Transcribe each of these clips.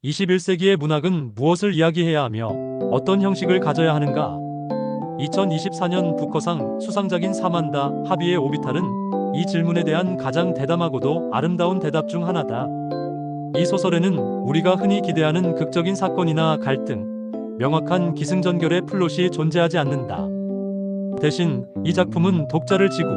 21세기의 문학은 무엇을 이야기해야 하며 어떤 형식을 가져야 하는가? 2024년 부커상 수상작인 사만다 하비의 오비탈은 이 질문에 대한 가장 대담하고도 아름다운 대답 중 하나다. 이 소설에는 우리가 흔히 기대하는 극적인 사건이나 갈등, 명확한 기승전결의 플롯이 존재하지 않는다. 대신 이 작품은 독자를 지구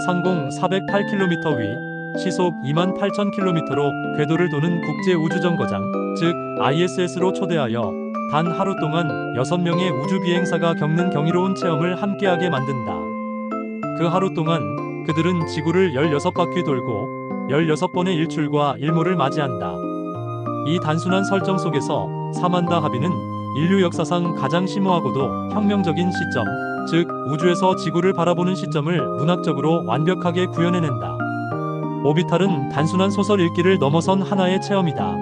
상공 408km 위 시속 28,000km로 궤도를 도는 국제우주정거장, 즉 ISS로 초대하여 단 하루 동안 6명의 우주비행사가 겪는 경이로운 체험을 함께하게 만든다. 그 하루 동안 그들은 지구를 16바퀴 돌고 16번의 일출과 일몰을 맞이한다. 이 단순한 설정 속에서 사만다 하비는 인류 역사상 가장 심오하고도 혁명적인 시점, 즉 우주에서 지구를 바라보는 시점을 문학적으로 완벽하게 구현해낸다. 오비탈은 단순한 소설 읽기를 넘어선 하나의 체험이다.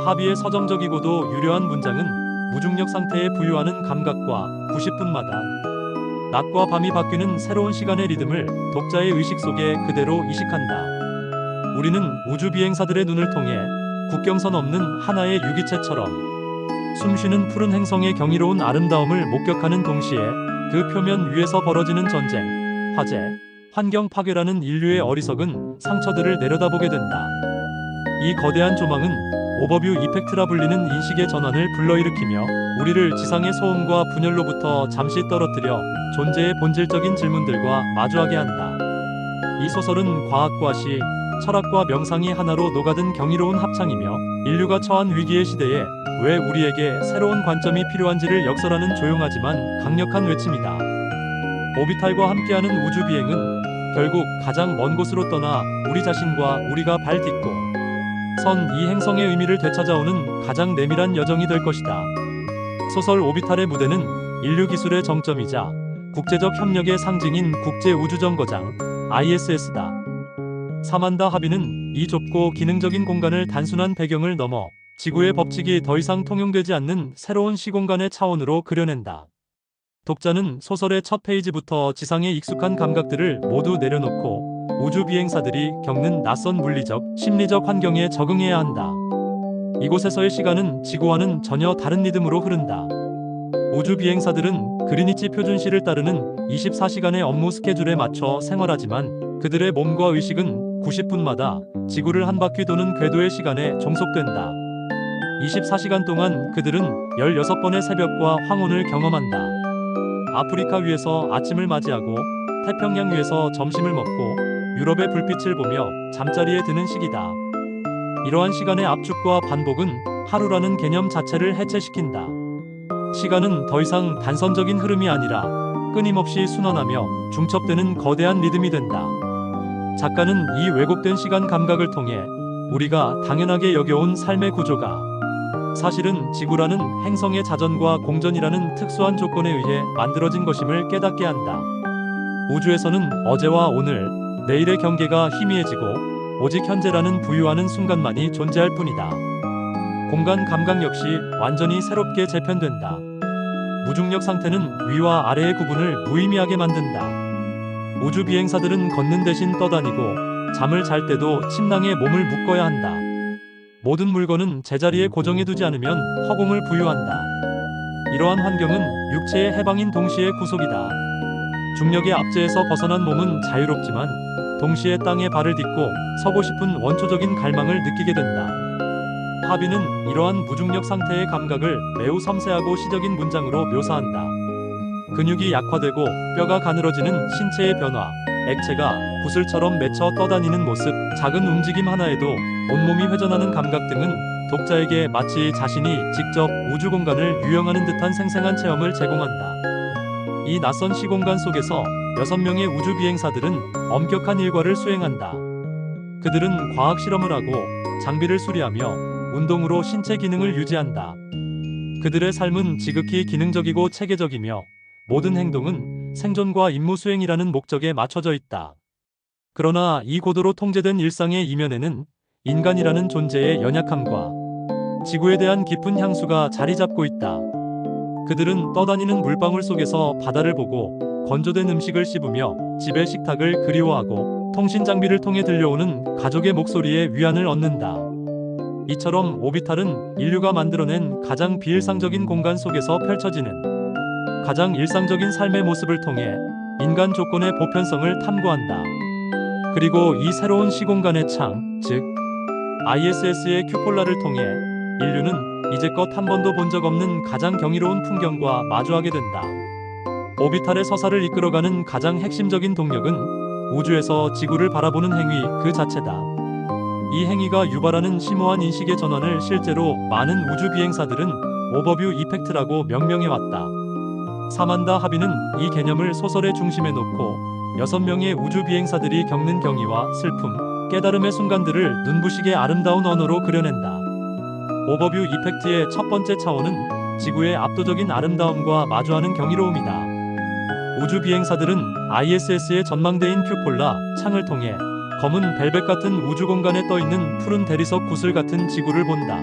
하비의 서정적이고도 유려한 문장은 무중력 상태에 부유하는 감각과 90분마다 낮과 밤이 바뀌는 새로운 시간의 리듬을 독자의 의식 속에 그대로 이식한다. 우리는 우주비행사들의 눈을 통해 국경선 없는 하나의 유기체처럼 숨쉬는 푸른 행성의 경이로운 아름다움을 목격하는 동시에 그 표면 위에서 벌어지는 전쟁, 화재, 환경 파괴라는 인류의 어리석은 상처들을 내려다보게 된다. 이 거대한 조망은 오버뷰 이펙트라 불리는 인식의 전환을 불러일으키며 우리를 지상의 소음과 분열로부터 잠시 떨어뜨려 존재의 본질적인 질문들과 마주하게 한다. 이 소설은 과학과 시, 철학과 명상이 하나로 녹아든 경이로운 합창이며 인류가 처한 위기의 시대에 왜 우리에게 새로운 관점이 필요한지를 역설하는 조용하지만 강력한 외침이다. 오비탈과 함께하는 우주비행은 결국 가장 먼 곳으로 떠나 우리 자신과 우리가 발 딛고 선 이 행성의 의미를 되찾아오는 가장 내밀한 여정이 될 것이다. 소설 오비탈의 무대는 인류 기술의 정점이자 국제적 협력의 상징인 국제우주정거장 ISS다. 사만다 하비는 이 좁고 기능적인 공간을 단순한 배경을 넘어 지구의 법칙이 더 이상 통용되지 않는 새로운 시공간의 차원으로 그려낸다. 독자는 소설의 첫 페이지부터 지상의 익숙한 감각들을 모두 내려놓고 우주 비행사들이 겪는 낯선 물리적, 심리적 환경에 적응해야 한다. 이곳에서의 시간은 지구와는 전혀 다른 리듬으로 흐른다. 우주 비행사들은 그리니치 표준시를 따르는 24시간의 업무 스케줄에 맞춰 생활하지만 그들의 몸과 의식은 90분마다 지구를 한 바퀴 도는 궤도의 시간에 종속된다. 24시간 동안 그들은 16번의 새벽과 황혼을 경험한다. 아프리카 위에서 아침을 맞이하고 태평양 위에서 점심을 먹고 유럽의 불빛을 보며 잠자리에 드는 시기다. 이러한 시간의 압축과 반복은 하루라는 개념 자체를 해체시킨다. 시간은 더 이상 단선적인 흐름이 아니라 끊임없이 순환하며 중첩되는 거대한 리듬이 된다. 작가는 이 왜곡된 시간 감각을 통해 우리가 당연하게 여겨온 삶의 구조가 사실은 지구라는 행성의 자전과 공전이라는 특수한 조건에 의해 만들어진 것임을 깨닫게 한다. 우주에서는 어제와 오늘, 내일의 경계가 희미해지고 오직 현재라는 부유하는 순간만이 존재할 뿐이다. 공간 감각 역시 완전히 새롭게 재편된다. 무중력 상태는 위와 아래의 구분을 무의미하게 만든다. 우주 비행사들은 걷는 대신 떠다니고 잠을 잘 때도 침낭에 몸을 묶어야 한다. 모든 물건은 제자리에 고정해두지 않으면 허공을 부유한다. 이러한 환경은 육체의 해방인 동시에 구속이다. 중력의 압제에서 벗어난 몸은 자유롭지만 동시에 땅에 발을 딛고 서고 싶은 원초적인 갈망을 느끼게 된다. 하비는 이러한 무중력 상태의 감각을 매우 섬세하고 시적인 문장으로 묘사한다. 근육이 약화되고 뼈가 가늘어지는 신체의 변화, 액체가 구슬처럼 맺혀 떠다니는 모습, 작은 움직임 하나에도 온몸이 회전하는 감각 등은 독자에게 마치 자신이 직접 우주 공간을 유영하는 듯한 생생한 체험을 제공한다. 이 낯선 시공간 속에서 6명의 우주 비행사들은 엄격한 일과를 수행한다. 그들은 과학 실험을 하고 장비를 수리하며 운동으로 신체 기능을 유지한다. 그들의 삶은 지극히 기능적이고 체계적이며 모든 행동은 생존과 임무 수행이라는 목적에 맞춰져 있다. 그러나 이 고도로 통제된 일상의 이면에는 인간이라는 존재의 연약함과 지구에 대한 깊은 향수가 자리 잡고 있다. 그들은 떠다니는 물방울 속에서 바다를 보고 건조된 음식을 씹으며 집의 식탁을 그리워하고 통신 장비를 통해 들려오는 가족의 목소리에 위안을 얻는다. 이처럼 오비탈은 인류가 만들어낸 가장 비일상적인 공간 속에서 펼쳐지는 가장 일상적인 삶의 모습을 통해 인간 조건의 보편성을 탐구한다. 그리고 이 새로운 시공간의 창, 즉 ISS의 큐폴라를 통해 인류는 이제껏 한 번도 본 적 없는 가장 경이로운 풍경과 마주하게 된다. 오비탈의 서사를 이끌어가는 가장 핵심적인 동력은 우주에서 지구를 바라보는 행위 그 자체다. 이 행위가 유발하는 심오한 인식의 전환을 실제로 많은 우주 비행사들은 오버뷰 이펙트라고 명명해왔다. 사만다 하비는 이 개념을 소설의 중심에 놓고 6명의 우주 비행사들이 겪는 경이와 슬픔, 깨달음의 순간들을 눈부시게 아름다운 언어로 그려낸다. 오버뷰 이펙트의 첫 번째 차원은 지구의 압도적인 아름다움과 마주하는 경이로움이다. 우주 비행사들은 ISS의 전망대인 큐폴라, 창을 통해 검은 벨벳 같은 우주 공간에 떠있는 푸른 대리석 구슬 같은 지구를 본다.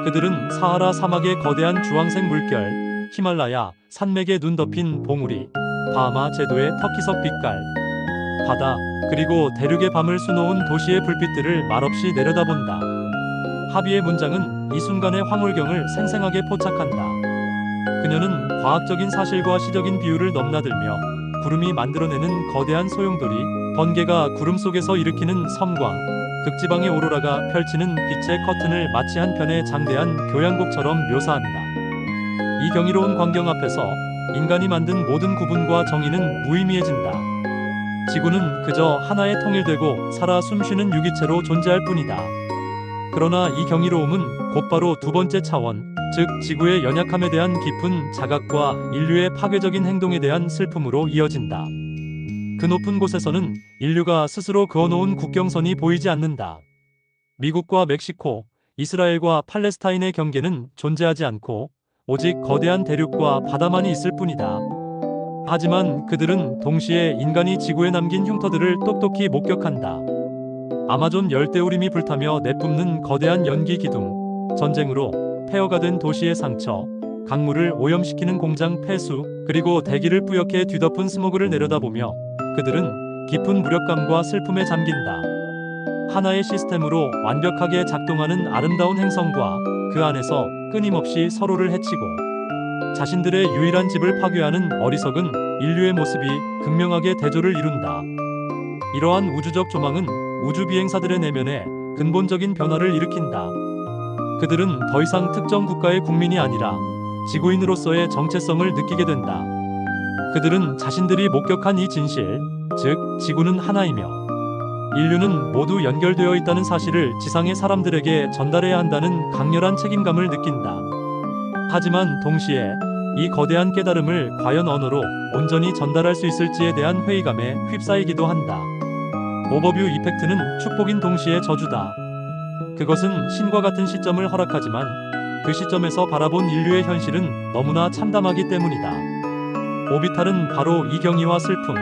그들은 사하라 사막의 거대한 주황색 물결, 히말라야 산맥에 눈 덮인 봉우리, 바하마 제도의 터키석 빛깔, 바다, 그리고 대륙의 밤을 수놓은 도시의 불빛들을 말없이 내려다본다. 하비의 문장은 이 순간의 황홀경을 생생하게 포착한다. 그녀는 과학적인 사실과 시적인 비유를 넘나들며 구름이 만들어내는 거대한 소용돌이, 번개가 구름 속에서 일으키는 섬광, 극지방의 오로라가 펼치는 빛의 커튼을 마치 한 편의 장대한 교향곡처럼 묘사한다. 이 경이로운 광경 앞에서 인간이 만든 모든 구분과 정의는 무의미해진다. 지구는 그저 하나의 통일되고 살아 숨쉬는 유기체로 존재할 뿐이다. 그러나 이 경이로움은 곧바로 두 번째 차원, 즉 지구의 연약함에 대한 깊은 자각과 인류의 파괴적인 행동에 대한 슬픔으로 이어진다. 그 높은 곳에서는 인류가 스스로 그어놓은 국경선이 보이지 않는다. 미국과 멕시코, 이스라엘과 팔레스타인의 경계는 존재하지 않고 오직 거대한 대륙과 바다만이 있을 뿐이다. 하지만 그들은 동시에 인간이 지구에 남긴 흉터들을 똑똑히 목격한다. 아마존 열대우림이 불타며 내뿜는 거대한 연기 기둥, 전쟁으로 폐허가 된 도시의 상처, 강물을 오염시키는 공장 폐수, 그리고 대기를 뿌옇게 뒤덮은 스모그를 내려다보며 그들은 깊은 무력감과 슬픔에 잠긴다. 하나의 시스템으로 완벽하게 작동하는 아름다운 행성과 그 안에서 끊임없이 서로를 해치고 자신들의 유일한 집을 파괴하는 어리석은 인류의 모습이 극명하게 대조를 이룬다. 이러한 우주적 조망은 우주 비행사들의 내면에 근본적인 변화를 일으킨다. 그들은 더 이상 특정 국가의 국민이 아니라 지구인으로서의 정체성을 느끼게 된다. 그들은 자신들이 목격한 이 진실, 즉 지구는 하나이며 인류는 모두 연결되어 있다는 사실을 지상의 사람들에게 전달해야 한다는 강렬한 책임감을 느낀다. 하지만 동시에 이 거대한 깨달음을 과연 언어로 온전히 전달할 수 있을지에 대한 회의감에 휩싸이기도 한다. 오버뷰 이펙트는 축복인 동시에 저주다. 그것은 신과 같은 시점을 허락하지만 그 시점에서 바라본 인류의 현실은 너무나 참담하기 때문이다. 오비탈은 바로 이 경이와 슬픔,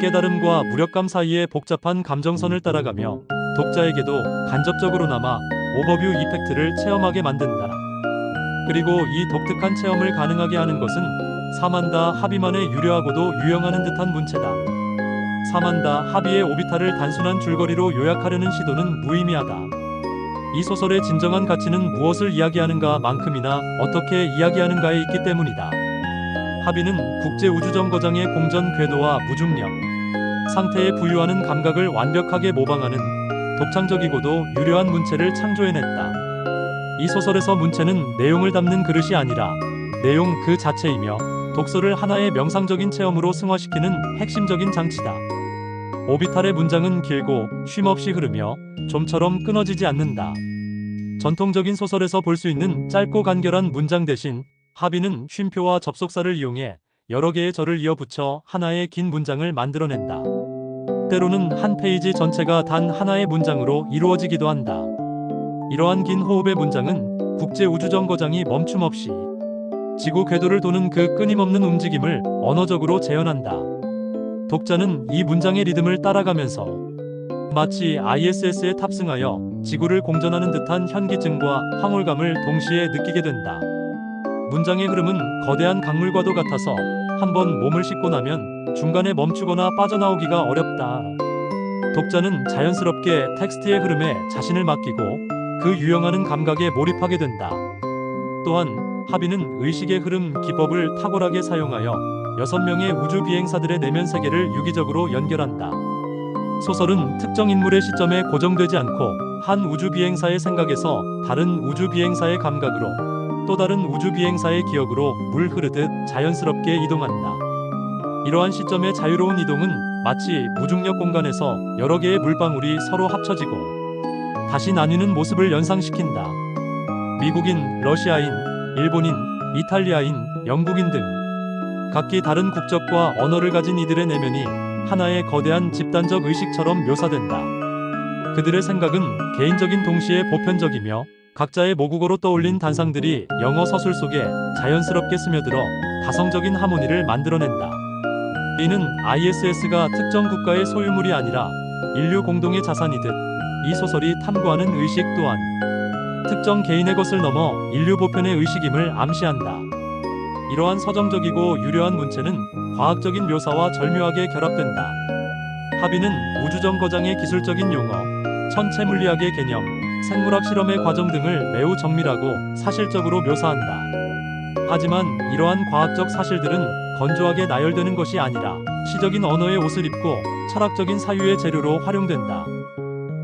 깨달음과 무력감 사이의 복잡한 감정선을 따라가며 독자에게도 간접적으로나마 오버뷰 이펙트를 체험하게 만든다. 그리고 이 독특한 체험을 가능하게 하는 것은 사만다 하비만의 유려하고도 유용하는 듯한 문체다. 사만다 하비의 오비탈을 단순한 줄거리로 요약하려는 시도는 무의미하다. 이 소설의 진정한 가치는 무엇을 이야기하는가 만큼이나 어떻게 이야기하는가에 있기 때문이다. 하비는 국제우주정거장의 공전 궤도와 무중력 상태에 부유하는 감각을 완벽하게 모방하는 독창적이고도 유려한 문체를 창조해냈다. 이 소설에서 문체는 내용을 담는 그릇이 아니라 내용 그 자체이며 독서를 하나의 명상적인 체험으로 승화시키는 핵심적인 장치다. 오비탈의 문장은 길고 쉼없이 흐르며 좀처럼 끊어지지 않는다. 전통적인 소설에서 볼 수 있는 짧고 간결한 문장 대신 하비는 쉼표와 접속사를 이용해 여러 개의 절을 이어붙여 하나의 긴 문장을 만들어낸다. 때로는 한 페이지 전체가 단 하나의 문장으로 이루어지기도 한다. 이러한 긴 호흡의 문장은 국제우주정거장이 멈춤없이 지구 궤도를 도는 그 끊임없는 움직임을 언어적으로 재현한다. 독자는 이 문장의 리듬을 따라가면서 마치 ISS에 탑승하여 지구를 공전하는 듯한 현기증과 황홀감을 동시에 느끼게 된다. 문장의 흐름은 거대한 강물과도 같아서 한번 몸을 싣고 나면 중간에 멈추거나 빠져나오기가 어렵다. 독자는 자연스럽게 텍스트의 흐름에 자신을 맡기고 그 유영하는 감각에 몰입하게 된다. 또한 하비는 의식의 흐름 기법을 탁월하게 사용하여 6명의 우주 비행사들의 내면 세계를 유기적으로 연결한다. 소설은 특정 인물의 시점에 고정되지 않고 한 우주 비행사의 생각에서 다른 우주 비행사의 감각으로 또 다른 우주 비행사의 기억으로 물 흐르듯 자연스럽게 이동한다. 이러한 시점의 자유로운 이동은 마치 무중력 공간에서 여러 개의 물방울이 서로 합쳐지고 다시 나뉘는 모습을 연상시킨다. 미국인, 러시아인, 일본인, 이탈리아인, 영국인 등 각기 다른 국적과 언어를 가진 이들의 내면이 하나의 거대한 집단적 의식처럼 묘사된다. 그들의 생각은 개인적인 동시에 보편적이며 각자의 모국어로 떠올린 단상들이 영어 서술 속에 자연스럽게 스며들어 가성적인 하모니를 만들어낸다. 이는 ISS가 특정 국가의 소유물이 아니라 인류 공동의 자산이듯 이 소설이 탐구하는 의식 또한 특정 개인의 것을 넘어 인류 보편의 의식임을 암시한다. 이러한 서정적이고 유려한 문체는 과학적인 묘사와 절묘하게 결합된다. 하비는 우주정거장의 기술적인 용어, 천체 물리학의 개념, 생물학 실험의 과정 등을 매우 정밀하고 사실적으로 묘사한다. 하지만 이러한 과학적 사실들은 건조하게 나열되는 것이 아니라 시적인 언어의 옷을 입고 철학적인 사유의 재료로 활용된다.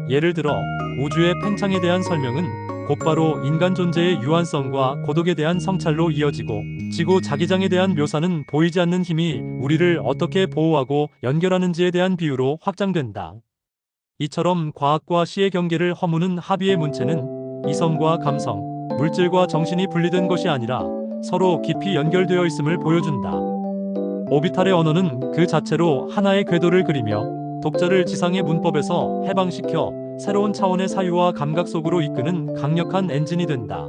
예를 들어 우주의 팽창에 대한 설명은 곧바로 인간 존재의 유한성과 고독에 대한 성찰로 이어지고 지구 자기장에 대한 묘사는 보이지 않는 힘이 우리를 어떻게 보호하고 연결하는지에 대한 비유로 확장된다. 이처럼 과학과 시의 경계를 허무는 하비의 문체는 이성과 감성, 물질과 정신이 분리된 것이 아니라 서로 깊이 연결되어 있음을 보여준다. 오비탈의 언어는 그 자체로 하나의 궤도를 그리며 독자를 지상의 문법에서 해방시켜 새로운 차원의 사유와 감각 속으로 이끄는 강력한 엔진이 된다.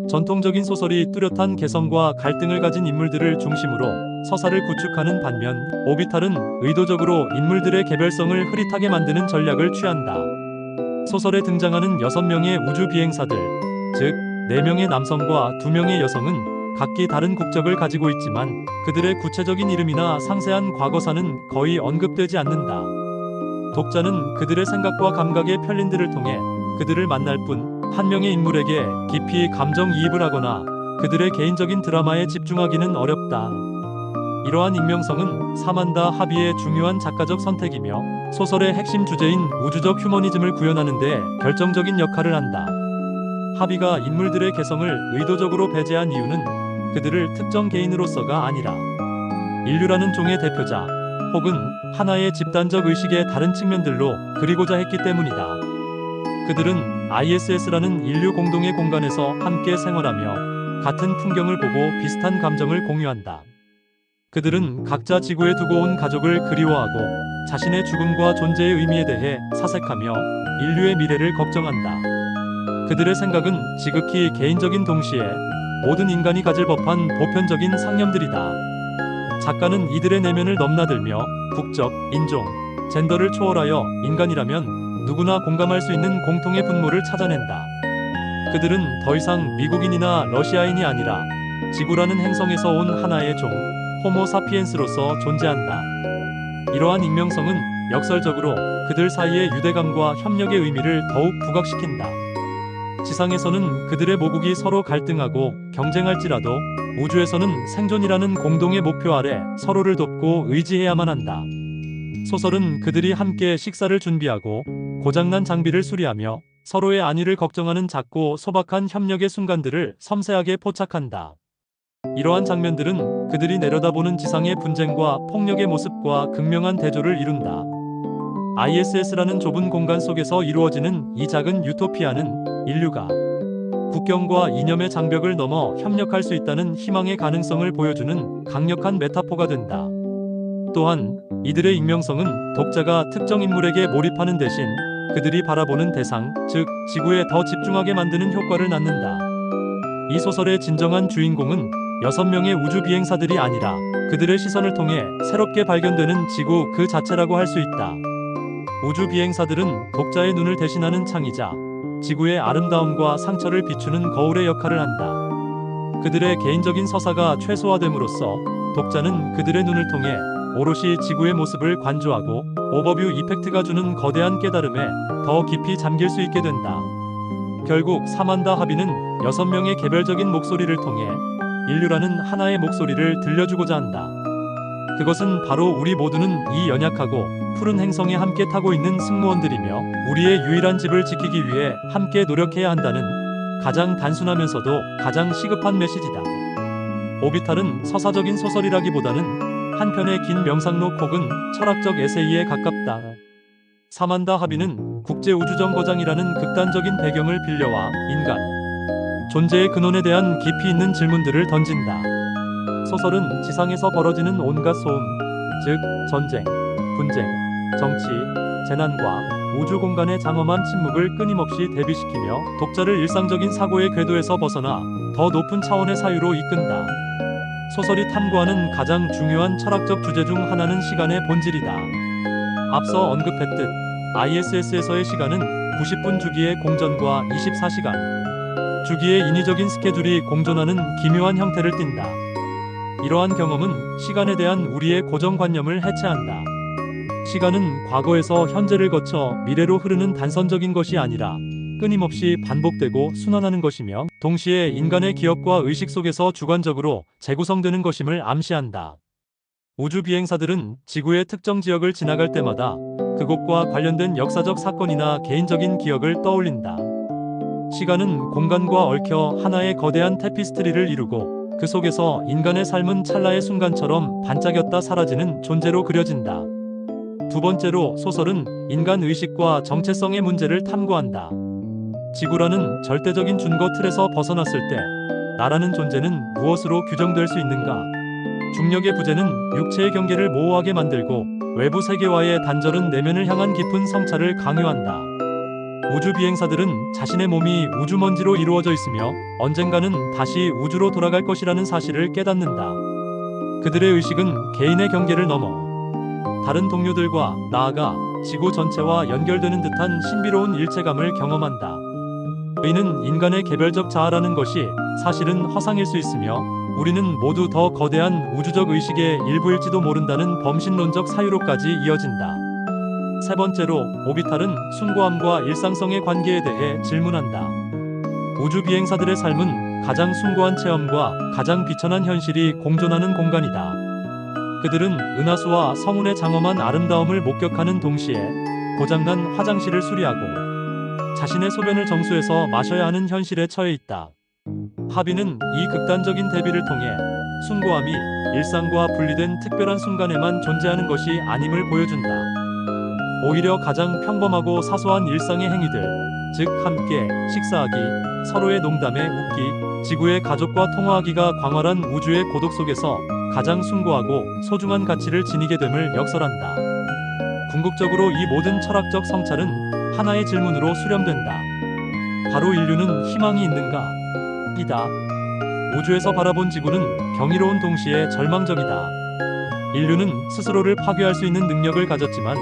전통적인 소설이 뚜렷한 개성과 갈등을 가진 인물들을 중심으로 서사를 구축하는 반면 오비탈은 의도적으로 인물들의 개별성을 흐릿하게 만드는 전략을 취한다. 소설에 등장하는 6명의 우주 비행사들, 즉 4명의 남성과 2명의 여성은 각기 다른 국적을 가지고 있지만 그들의 구체적인 이름이나 상세한 과거사는 거의 언급되지 않는다. 독자는 그들의 생각과 감각의 편린들을 통해 그들을 만날 뿐 한 명의 인물에게 깊이 감정이입을 하거나 그들의 개인적인 드라마에 집중하기는 어렵다. 이러한 익명성은 사만다 하비의 중요한 작가적 선택이며 소설의 핵심 주제인 우주적 휴머니즘을 구현하는 데 결정적인 역할을 한다. 하비가 인물들의 개성을 의도적으로 배제한 이유는 그들을 특정 개인으로서가 아니라 인류라는 종의 대표자 혹은 하나의 집단적 의식의 다른 측면들로 그리고자 했기 때문이다. 그들은 ISS라는 인류 공동의 공간에서 함께 생활하며 같은 풍경을 보고 비슷한 감정을 공유한다. 그들은 각자 지구에 두고 온 가족을 그리워하고 자신의 죽음과 존재의 의미에 대해 사색하며 인류의 미래를 걱정한다. 그들의 생각은 지극히 개인적인 동시에 모든 인간이 가질 법한 보편적인 상념들이다. 작가는 이들의 내면을 넘나들며 국적, 인종, 젠더를 초월하여 인간이라면 누구나 공감할 수 있는 공통의 분모를 찾아낸다. 그들은 더 이상 미국인이나 러시아인이 아니라 지구라는 행성에서 온 하나의 종, 호모 사피엔스로서 존재한다. 이러한 익명성은 역설적으로 그들 사이의 유대감과 협력의 의미를 더욱 부각시킨다. 지상에서는 그들의 모국이 서로 갈등하고 경쟁할지라도 우주에서는 생존이라는 공동의 목표 아래 서로를 돕고 의지해야만 한다. 소설은 그들이 함께 식사를 준비하고 고장난 장비를 수리하며 서로의 안위를 걱정하는 작고 소박한 협력의 순간들을 섬세하게 포착한다. 이러한 장면들은 그들이 내려다보는 지상의 분쟁과 폭력의 모습과 극명한 대조를 이룬다. ISS라는 좁은 공간 속에서 이루어지는 이 작은 유토피아는 인류가 국경과 이념의 장벽을 넘어 협력할 수 있다는 희망의 가능성을 보여주는 강력한 메타포가 된다. 또한 이들의 익명성은 독자가 특정 인물에게 몰입하는 대신 그들이 바라보는 대상, 즉 지구에 더 집중하게 만드는 효과를 낳는다. 이 소설의 진정한 주인공은 6명의 우주 비행사들이 아니라 그들의 시선을 통해 새롭게 발견되는 지구 그 자체라고 할 수 있다. 우주 비행사들은 독자의 눈을 대신하는 창이자 지구의 아름다움과 상처를 비추는 거울의 역할을 한다. 그들의 개인적인 서사가 최소화됨으로써 독자는 그들의 눈을 통해 오롯이 지구의 모습을 관조하고 오버뷰 이펙트가 주는 거대한 깨달음에 더 깊이 잠길 수 있게 된다. 결국 사만다 하비는 6명의 개별적인 목소리를 통해 인류라는 하나의 목소리를 들려주고자 한다. 그것은 바로 우리 모두는 이 연약하고 푸른 행성에 함께 타고 있는 승무원들이며 우리의 유일한 집을 지키기 위해 함께 노력해야 한다는 가장 단순하면서도 가장 시급한 메시지다. 오비탈은 서사적인 소설이라기보다는 한편의 긴 명상록 혹은 철학적 에세이에 가깝다. 사만다 하비는 국제우주정거장이라는 극단적인 배경을 빌려와 인간 존재의 근원에 대한 깊이 있는 질문들을 던진다. 소설은 지상에서 벌어지는 온갖 소음, 즉 전쟁, 분쟁, 정치, 재난과 우주 공간의 장엄한 침묵을 끊임없이 대비시키며 독자를 일상적인 사고의 궤도에서 벗어나 더 높은 차원의 사유로 이끈다. 소설이 탐구하는 가장 중요한 철학적 주제 중 하나는 시간의 본질이다. 앞서 언급했듯 ISS에서의 시간은 90분 주기의 공전과 24시간 주기의 인위적인 스케줄이 공존하는 기묘한 형태를 띈다. 이러한 경험은 시간에 대한 우리의 고정관념을 해체한다. 시간은 과거에서 현재를 거쳐 미래로 흐르는 단선적인 것이 아니라 끊임없이 반복되고 순환하는 것이며 동시에 인간의 기억과 의식 속에서 주관적으로 재구성되는 것임을 암시한다. 우주 비행사들은 지구의 특정 지역을 지나갈 때마다 그곳과 관련된 역사적 사건이나 개인적인 기억을 떠올린다. 시간은 공간과 얽혀 하나의 거대한 테피스트리를 이루고 그 속에서 인간의 삶은 찰나의 순간처럼 반짝였다 사라지는 존재로 그려진다. 두 번째로 소설은 인간 의식과 정체성의 문제를 탐구한다. 지구라는 절대적인 준거 틀에서 벗어났을 때 나라는 존재는 무엇으로 규정될 수 있는가? 중력의 부재는 육체의 경계를 모호하게 만들고 외부 세계와의 단절은 내면을 향한 깊은 성찰을 강요한다. 우주 비행사들은 자신의 몸이 우주먼지로 이루어져 있으며 언젠가는 다시 우주로 돌아갈 것이라는 사실을 깨닫는다. 그들의 의식은 개인의 경계를 넘어 다른 동료들과 나아가 지구 전체와 연결되는 듯한 신비로운 일체감을 경험한다. 의는 인간의 개별적 자아라는 것이 사실은 허상일 수 있으며 우리는 모두 더 거대한 우주적 의식의 일부일지도 모른다는 범신론적 사유로까지 이어진다. 세 번째로 오비탈은 숭고함과 일상성의 관계에 대해 질문한다. 우주 비행사들의 삶은 가장 숭고한 체험과 가장 비천한 현실이 공존하는 공간이다. 그들은 은하수와 성운의 장엄한 아름다움을 목격하는 동시에 고장난 화장실을 수리하고 자신의 소변을 정수해서 마셔야 하는 현실에 처해 있다. 하비는 이 극단적인 대비를 통해 숭고함이 일상과 분리된 특별한 순간에만 존재하는 것이 아님을 보여준다. 오히려 가장 평범하고 사소한 일상의 행위들, 즉 함께 식사하기, 서로의 농담에 웃기, 지구의 가족과 통화하기가 광활한 우주의 고독 속에서 가장 숭고하고 소중한 가치를 지니게 됨을 역설한다. 궁극적으로 이 모든 철학적 성찰은 하나의 질문으로 수렴된다. 바로 인류는 희망이 있는가? 이다. 우주에서 바라본 지구는 경이로운 동시에 절망적이다. 인류는 스스로를 파괴할 수 있는 능력을 가졌지만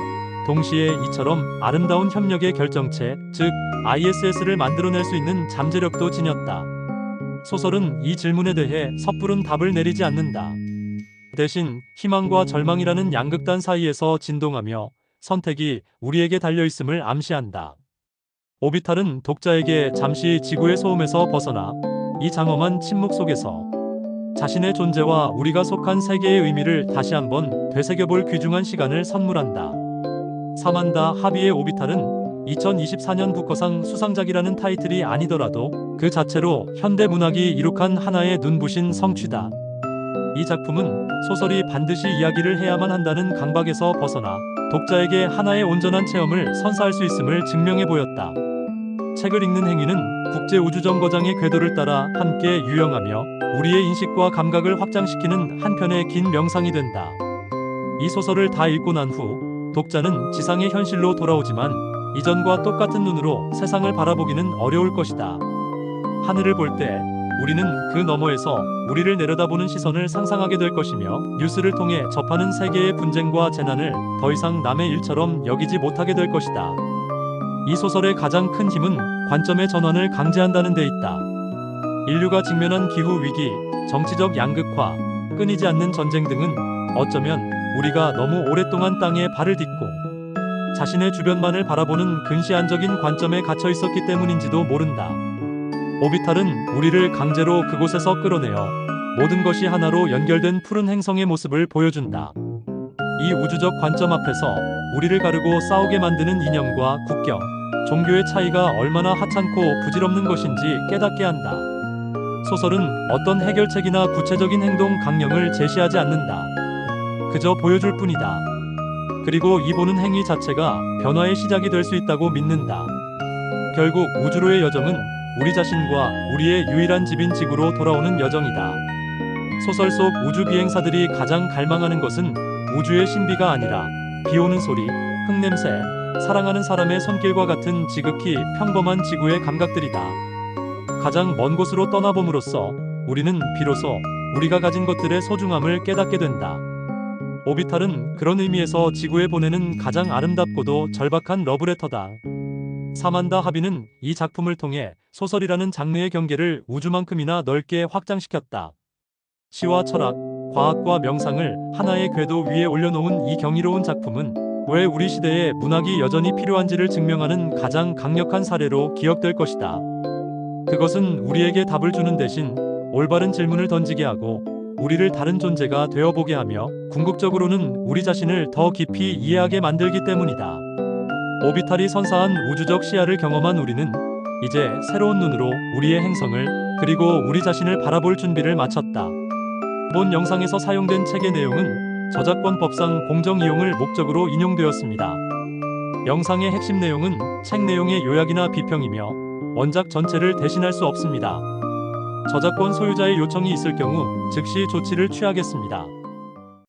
동시에 이처럼 아름다운 협력의 결정체, 즉 ISS를 만들어낼 수 있는 잠재력도 지녔다. 소설은 이 질문에 대해 섣부른 답을 내리지 않는다. 대신 희망과 절망이라는 양극단 사이에서 진동하며 선택이 우리에게 달려있음을 암시한다. 오비탈은 독자에게 잠시 지구의 소음에서 벗어나 이 장엄한 침묵 속에서 자신의 존재와 우리가 속한 세계의 의미를 다시 한번 되새겨볼 귀중한 시간을 선물한다. 사만다 하비의 오비탈은 2024년 부커상 수상작이라는 타이틀이 아니더라도 그 자체로 현대 문학이 이룩한 하나의 눈부신 성취다. 이 작품은 소설이 반드시 이야기를 해야만 한다는 강박에서 벗어나 독자에게 하나의 온전한 체험을 선사할 수 있음을 증명해 보였다. 책을 읽는 행위는 국제우주정거장의 궤도를 따라 함께 유영하며 우리의 인식과 감각을 확장시키는 한편의 긴 명상이 된다. 이 소설을 다 읽고 난 후 독자는 지상의 현실로 돌아오지만 이전과 똑같은 눈으로 세상을 바라보기는 어려울 것이다. 하늘을 볼 때 우리는 그 너머에서 우리를 내려다보는 시선을 상상하게 될 것이며 뉴스를 통해 접하는 세계의 분쟁과 재난을 더 이상 남의 일처럼 여기지 못하게 될 것이다. 이 소설의 가장 큰 힘은 관점의 전환을 강제한다는 데 있다. 인류가 직면한 기후 위기, 정치적 양극화, 끊이지 않는 전쟁 등은 어쩌면 우리가 너무 오랫동안 땅에 발을 딛고 자신의 주변만을 바라보는 근시안적인 관점에 갇혀 있었기 때문인지도 모른다. 오비탈은 우리를 강제로 그곳에서 끌어내어 모든 것이 하나로 연결된 푸른 행성의 모습을 보여준다. 이 우주적 관점 앞에서 우리를 가르고 싸우게 만드는 이념과 국경, 종교의 차이가 얼마나 하찮고 부질없는 것인지 깨닫게 한다. 소설은 어떤 해결책이나 구체적인 행동 강령을 제시하지 않는다. 그저 보여줄 뿐이다. 그리고 이 보는 행위 자체가 변화의 시작이 될 수 있다고 믿는다. 결국 우주로의 여정은 우리 자신과 우리의 유일한 집인 지구로 돌아오는 여정이다. 소설 속 우주 비행사들이 가장 갈망하는 것은 우주의 신비가 아니라 비오는 소리, 흙냄새, 사랑하는 사람의 손길과 같은 지극히 평범한 지구의 감각들이다. 가장 먼 곳으로 떠나봄으로써 우리는 비로소 우리가 가진 것들의 소중함을 깨닫게 된다. 오비탈은 그런 의미에서 지구에 보내는 가장 아름답고도 절박한 러브레터다. 사만다 하비는 이 작품을 통해 소설이라는 장르의 경계를 우주만큼이나 넓게 확장시켰다. 시와 철학, 과학과 명상을 하나의 궤도 위에 올려놓은 이 경이로운 작품은 왜 우리 시대에 문학이 여전히 필요한지를 증명하는 가장 강력한 사례로 기억될 것이다. 그것은 우리에게 답을 주는 대신 올바른 질문을 던지게 하고 우리를 다른 존재가 되어보게 하며 궁극적으로는 우리 자신을 더 깊이 이해하게 만들기 때문이다. 오비탈이 선사한 우주적 시야를 경험한 우리는 이제 새로운 눈으로 우리의 행성을 그리고 우리 자신을 바라볼 준비를 마쳤다. 본 영상에서 사용된 책의 내용은 저작권법상 공정 이용을 목적으로 인용되었습니다. 영상의 핵심 내용은 책 내용의 요약이나 비평이며 원작 전체를 대신할 수 없습니다. 저작권 소유자의 요청이 있을 경우 즉시 조치를 취하겠습니다.